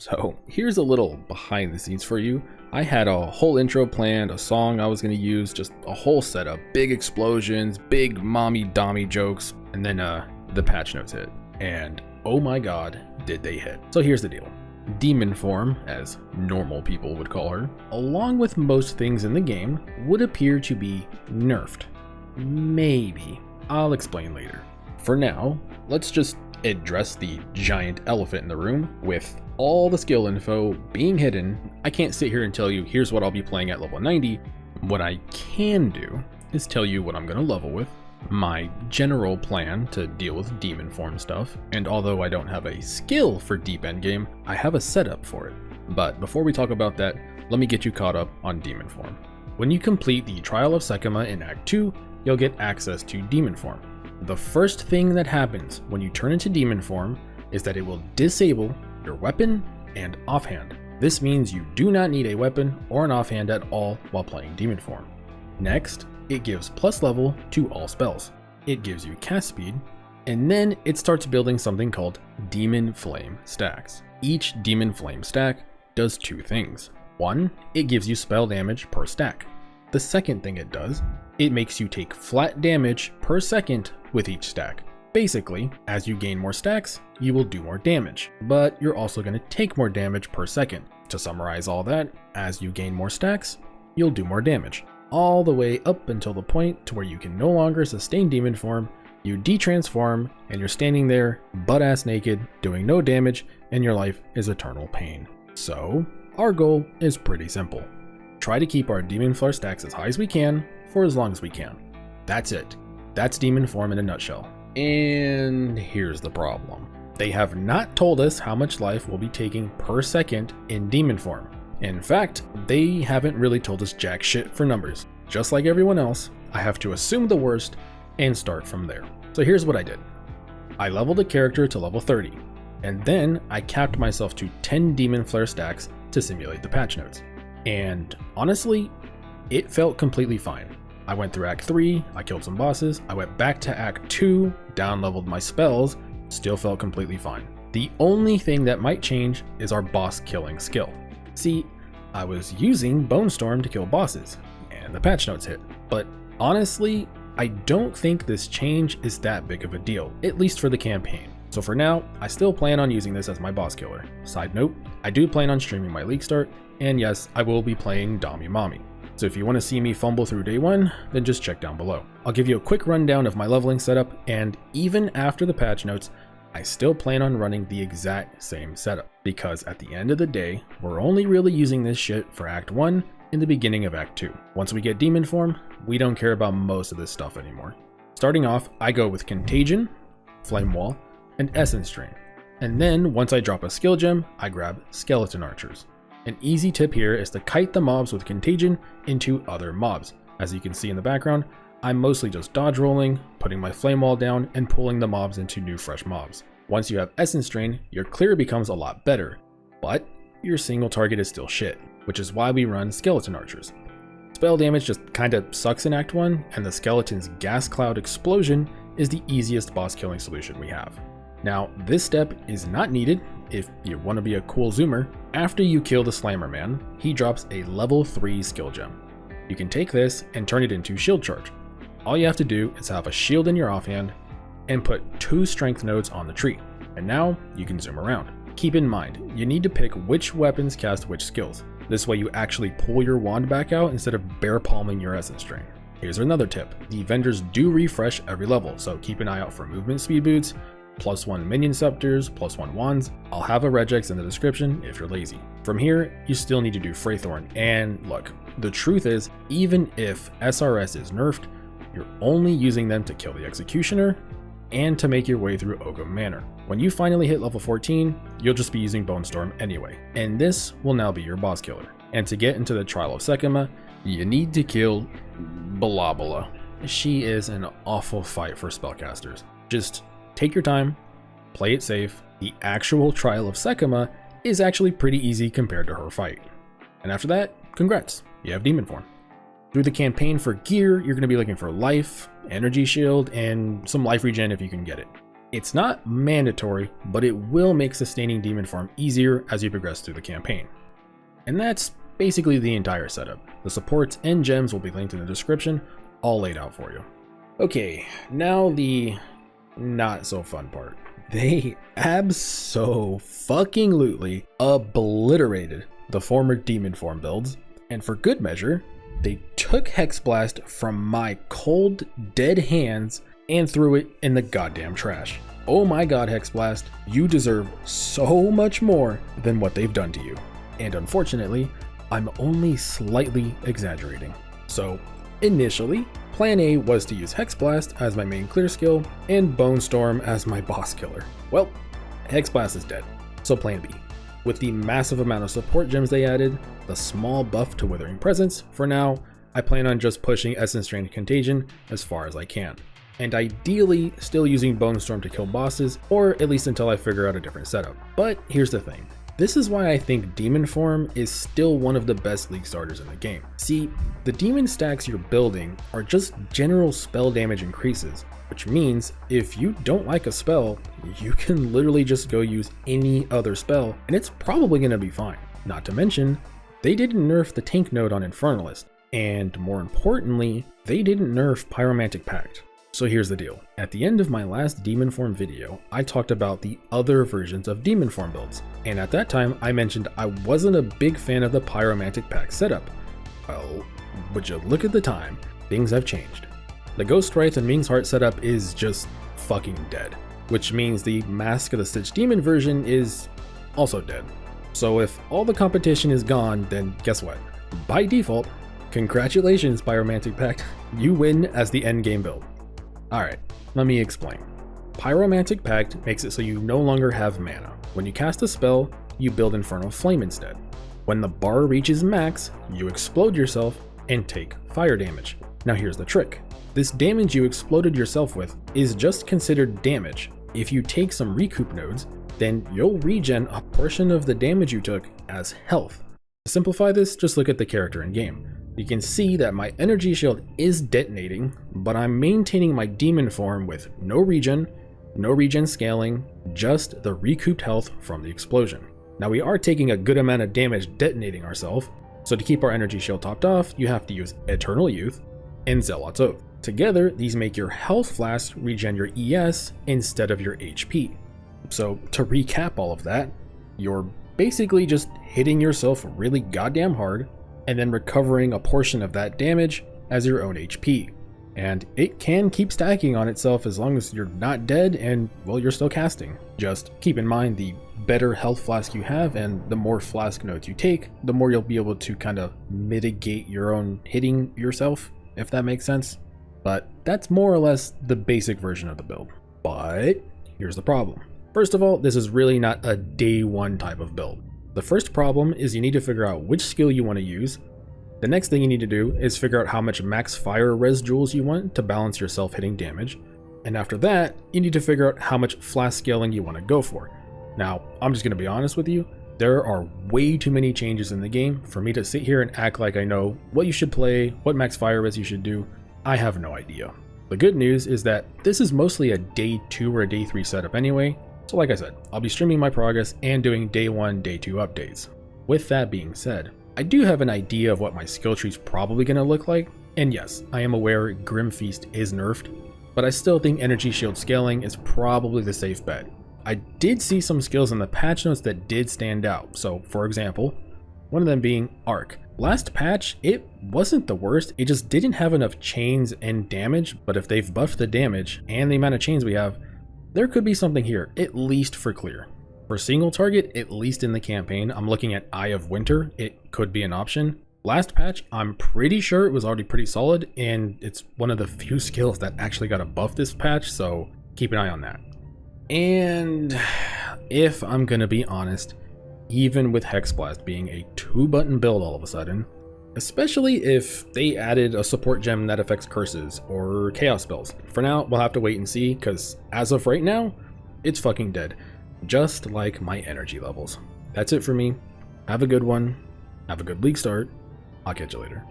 So here's a little behind the scenes for you. I had a whole intro planned, a song I was going to use, just a whole setup, big explosions, big mommy dommy jokes, and then the patch notes hit. And oh my god, did they hit. So here's the deal. Demon form, as normal people would call her, along with most things in the game, would appear to be nerfed. Maybe. I'll explain later. For now, let's just address the giant elephant in the room. With all the skill info being hidden, I can't sit here and tell you here's what I'll be playing at level 90. What I can do is tell you what I'm going to level with, my general plan to deal with demon form stuff, and although I don't have a skill for deep endgame, I have a setup for it. But before we talk about that, let me get you caught up on demon form. When you complete the Trial of Sekima in Act 2, you'll get access to demon form. The first thing that happens when you turn into demon form is that it will disable your weapon and offhand. This means you do not need a weapon or an offhand at all while playing demon form. Next, it gives plus level to all spells. It gives you cast speed, and then it starts building something called Demon Flame stacks. Each Demon Flame stack does two things. One, it gives you spell damage per stack. The second thing it does, it makes you take flat damage per second with each stack. Basically, as you gain more stacks, you will do more damage, but you're also going to take more damage per second. To summarize all that, as you gain more stacks, you'll do more damage. All the way up until the point to where you can no longer sustain demon form, you detransform, and you're standing there butt-ass naked, doing no damage, and your life is eternal pain. So, our goal is pretty simple. Try to keep our demon flare stacks as high as we can, for as long as we can. That's it. That's demon form in a nutshell. And here's the problem. They have not told us how much life we'll be taking per second in demon form. In fact, they haven't really told us jack shit for numbers. Just like everyone else, I have to assume the worst and start from there. So here's what I did. I leveled a character to level 30, and then I capped myself to 10 demon flare stacks to simulate the patch notes. And honestly, it felt completely fine. I went through Act 3, I killed some bosses, I went back to Act 2, down-leveled my spells, still felt completely fine. The only thing that might change is our boss killing skill. See, I was using Bone Storm to kill bosses, and the patch notes hit, but honestly, I don't think this change is that big of a deal, at least for the campaign. So for now, I still plan on using this as my boss killer. Side note, I do plan on streaming my league start, and yes, I will be playing Dommy Mommy. So if you want to see me fumble through day one, then just check down below. I'll give you a quick rundown of my leveling setup, and even after the patch notes, I still plan on running the exact same setup, because at the end of the day, we're only really using this shit for Act 1 in the beginning of Act 2. Once we get demon form, we don't care about most of this stuff anymore. Starting off, I go with Contagion, Flame Wall, and Essence Drain. And then once I drop a skill gem, I grab Skeleton Archers. An easy tip here is to kite the mobs with Contagion into other mobs. As you can see in the background, I'm mostly just dodge rolling, putting my flame wall down, and pulling the mobs into new fresh mobs. Once you have Essence Drain, your clear becomes a lot better, but your single target is still shit, which is why we run Skeleton Archers. Spell damage just kinda sucks in Act 1, and the skeleton's gas cloud explosion is the easiest boss killing solution we have. Now, this step is not needed if you want to be a cool zoomer. After you kill the Slammer Man, he drops a level 3 skill gem. You can take this and turn it into Shield Charge. All you have to do is have a shield in your offhand and put 2 strength nodes on the tree, and now you can zoom around. Keep in mind, you need to pick which weapons cast which skills. This way you actually pull your wand back out instead of bare palming your Essence Drain. Here's another tip. The vendors do refresh every level, so keep an eye out for movement speed boots, +1 minion scepters, +1 wands. I'll have a regex in the description if you're lazy. From here, you still need to do Freythorn, and look, the truth is, even if SRS is nerfed, you're only using them to kill the Executioner and to make your way through Ogham Manor. When you finally hit level 14, you'll just be using Bone Storm anyway, and this will now be your boss killer. And to get into the Trial of Sekima, you need to kill Balabala. She is an awful fight for spellcasters. Just take your time, play it safe. The actual Trial of Sekima is actually pretty easy compared to her fight. And after that, congrats, you have demon form. Through the campaign for gear, you're going to be looking for life, energy shield, and some life regen if you can get it. It's not mandatory, but it will make sustaining demon form easier as you progress through the campaign. And that's basically the entire setup. The supports and gems will be linked in the description, all laid out for you. Okay, now the not so fun part. They abso-fucking-lutely obliterated the former demon form builds, and for good measure, they took Hex Blast from my cold, dead hands and threw it in the goddamn trash. Oh my god, Hex Blast, you deserve so much more than what they've done to you. And unfortunately, I'm only slightly exaggerating. So, initially, Plan A was to use Hex Blast as my main clear skill and Bone Storm as my boss killer. Well, Hex Blast is dead, so Plan B. With the massive amount of support gems they added, the small buff to Withering Presence, for now, I plan on just pushing Essence Drain Contagion as far as I can. And ideally, still using Bone Storm to kill bosses, or at least until I figure out a different setup. But here's the thing. This is why I think Demon Form is still one of the best League starters in the game. See, the demon stacks you're building are just general spell damage increases, which means if you don't like a spell, you can literally just go use any other spell and it's probably going to be fine. Not to mention, they didn't nerf the tank node on Infernalist, and more importantly, they didn't nerf Pyromantic Pact. So here's the deal. At the end of my last Demon Form video, I talked about the other versions of Demon Form builds, and at that time I mentioned I wasn't a big fan of the Pyromantic Pact setup. Well, would you look at the time, things have changed. The Ghost Wraith and Ming's Heart setup is just fucking dead, which means the Mask of the Stitch Demon version is also dead. So if all the competition is gone, then guess what? By default, congratulations Pyromantic Pact, you win as the endgame build. Alright, let me explain. Pyromantic Pact makes it so you no longer have mana. When you cast a spell, you build Infernal Flame instead. When the bar reaches max, you explode yourself and take fire damage. Now here's the trick. This damage you exploded yourself with is just considered damage. If you take some recoup nodes, then you'll regen a portion of the damage you took as health. To simplify this, just look at the character in game. You can see that my energy shield is detonating, but I'm maintaining my demon form with no regen scaling, just the recouped health from the explosion. Now we are taking a good amount of damage detonating ourselves, so to keep our energy shield topped off, you have to use Eternal Youth and Zealot's Oath. Together, these make your health flask regen your ES instead of your HP. So to recap all of that, you're basically just hitting yourself really goddamn hard, and then recovering a portion of that damage as your own HP. And it can keep stacking on itself as long as you're not dead and, well, you're still casting. Just keep in mind the better health flask you have and the more flask nodes you take, the more you'll be able to kind of mitigate your own hitting yourself, if that makes sense. But that's more or less the basic version of the build. But here's the problem. First of all, this is really not a day one type of build. The first problem is you need to figure out which skill you want to use. The next thing you need to do is figure out how much max fire res jewels you want to balance your self-hitting damage. And after that, you need to figure out how much flask scaling you want to go for. Now, I'm just going to be honest with you, there are way too many changes in the game for me to sit here and act like I know what you should play, what max fire res you should do. I have no idea. The good news is that this is mostly a day 2 or a day 3 setup anyway. So like I said, I'll be streaming my progress and doing day 1, day 2 updates. With that being said, I do have an idea of what my skill tree's probably going to look like, and yes, I am aware Grim Feast is nerfed, but I still think Energy Shield scaling is probably the safe bet. I did see some skills in the patch notes that did stand out, so for example, one of them being Arc. Last patch, it wasn't the worst, it just didn't have enough chains and damage, but if they've buffed the damage and the amount of chains we have, there could be something here, at least for clear. For single target, at least in the campaign, I'm looking at Eye of Winter, it could be an option. Last patch, I'm pretty sure it was already pretty solid, and it's one of the few skills that actually got a buff this patch, so keep an eye on that. And if I'm gonna be honest, even with Hex Blast being a 2-button build all of a sudden, especially if they added a support gem that affects curses or chaos spells. For now, we'll have to wait and see, because as of right now, it's fucking dead. Just like my energy levels. That's it for me. Have a good one. Have a good league start. I'll catch you later.